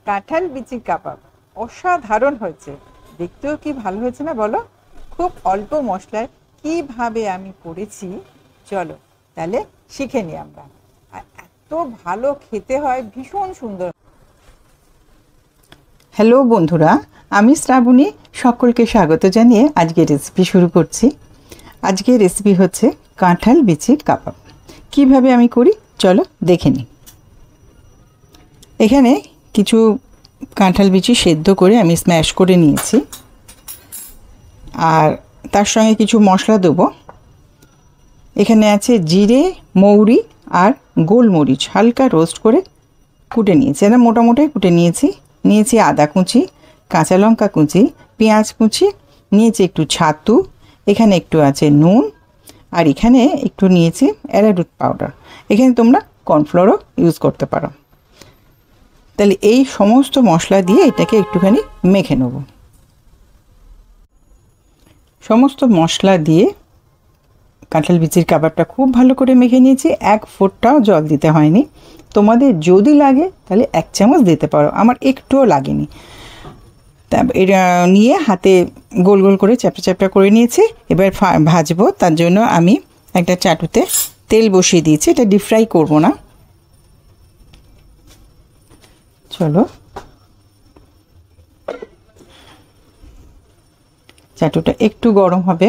কাঁঠাল বিচির কাবাব অসাধারণ হয়েছে। দেখতেও কি ভালো হয়েছে না বলো? খুব অল্প মশলায় কিভাবে আমি করেছি, চলো তাহলে শিখে নিই আমরা। আর এত ভালো খেতে হয়, ভীষণ সুন্দর। হ্যালো বন্ধুরা, আমি শ্রাবণী, সকলকে স্বাগত জানিয়ে আজকের রেসিপি শুরু করছি। আজকের রেসিপি হচ্ছে কাঁঠাল বিচির কাবাব। কিভাবে আমি করি চলো দেখে নিই। এখানে কিছু কাঁঠাল বিচি সেদ্ধ করে আমি স্ম্যাশ করে নিয়েছি, আর তার সঙ্গে কিছু মশলা দেবো। এখানে আছে জিরে, মৌরি আর গোলমরিচ হালকা রোস্ট করে কুটে নিয়েছি, এটা মোটামুটি কুটে নিয়েছি আদা কুচি, কাঁচা লঙ্কা কুচি, পেঁয়াজ কুচি, নিয়েছি একটু ছাতু, এখানে একটু আছে নুন, আর এখানে একটু নিয়েছি অ্যারারুট পাউডার। এখানে তোমরা কর্নফ্লোরও ইউজ করতে পারো। তাহলে এই সমস্ত মশলা দিয়ে এটাকে একটুখানি মেখে নেব। সমস্ত মশলা দিয়ে কাঁঠাল বিচির কাবাবটা খুব ভালো করে মেখে নিয়েছি, এক ফোঁটাও জল দিতে হয়নি। তোমাদের যদি লাগে তাহলে 1 চামচ দিতে পারো, আমার একটুও লাগেনি। তা এটা নিয়ে হাতে গোল গোল করে চ্যাপটা চ্যাপটা করে নিয়েছি। এবার ভাজবো, তার জন্য আমি একটা চাটুতে তেল বসিয়ে দিয়েছি। এটা ডিপ ফ্রাই করবো না। চলো, চাটুটা একটু গরম হবে,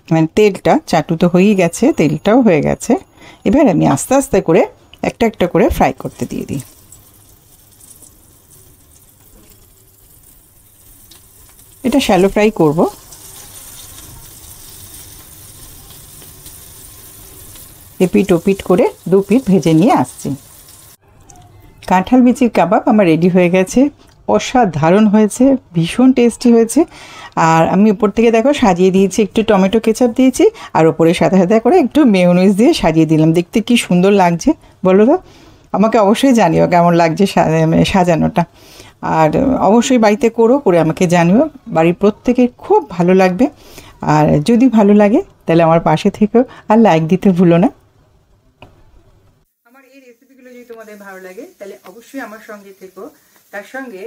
মানে তেলটা, চাটু তো হয়েই গেছে, তেলটাও হয়ে গেছে। এবার আমি আস্তে আস্তে করে একটা একটা করে ফ্রাই করতে দিয়ে দিই। এটা শ্যালো ফ্রাই করব। এপিট ওপিট করে 2 পিঠ ভেজে নিয়ে আসছি। কাঁঠাল বিচির কাবাব আমার রেডি হয়ে গেছে, অসাধারণ হয়েছে, ভীষণ টেস্টি হয়েছে। আর আমি উপর থেকে দেখো সাজিয়ে দিয়েছি, একটু টমেটো কেচাপ দিয়েছি, আর ওপরে সাদা সাদা করে একটু মেয়োনিজ দিয়ে সাজিয়ে দিলাম। দেখতে কি সুন্দর লাগছে বলো তো? আমাকে অবশ্যই জানিও কেমন লাগছে সাজানোটা। আর অবশ্যই বাড়িতে করে আমাকে জানিও, বাড়ির প্রত্যেকের খুব ভালো লাগবে। আর যদি ভালো লাগে তাহলে আমার পাশে থেকেও আর লাইক দিতে ভুলো না। আমার এই রেসিপিগুলো যদি তোমাদের ভালো লাগে তাহলে অবশ্যই আমার সঙ্গে থেকো, তার সঙ্গে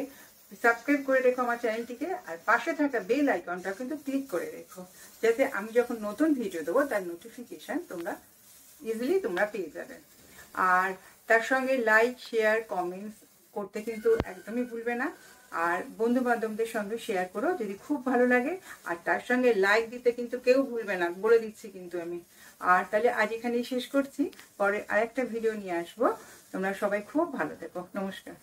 সাবস্ক্রাইব করে রেখো আমার চ্যানেলটিকে, আর পাশে থাকা বেল আইকনটা কিন্তু ক্লিক করে রেখো, যাতে আমি যখন নতুন ভিডিও দেবো তার নোটিফিকেশান তোমরা ইজিলি পেয়ে যাবে। আর তার সঙ্গে লাইক, শেয়ার, কমেন্টস করতে কিন্তু একদমই ভুলবে না। আর বন্ধু বান্ধবদের সঙ্গে শেয়ার করো যদি খুব ভালো লাগে। আর তার সঙ্গে লাইক দিতে কিন্তু কেউ ভুলবে না, বলে দিচ্ছি কিন্তু আমি। আর তাহলে আজ এখানেই শেষ করছি, পরে আরেকটা ভিডিও নিয়ে আসবো। তোমরা সবাই খুব ভালো থেকো। নমস্কার।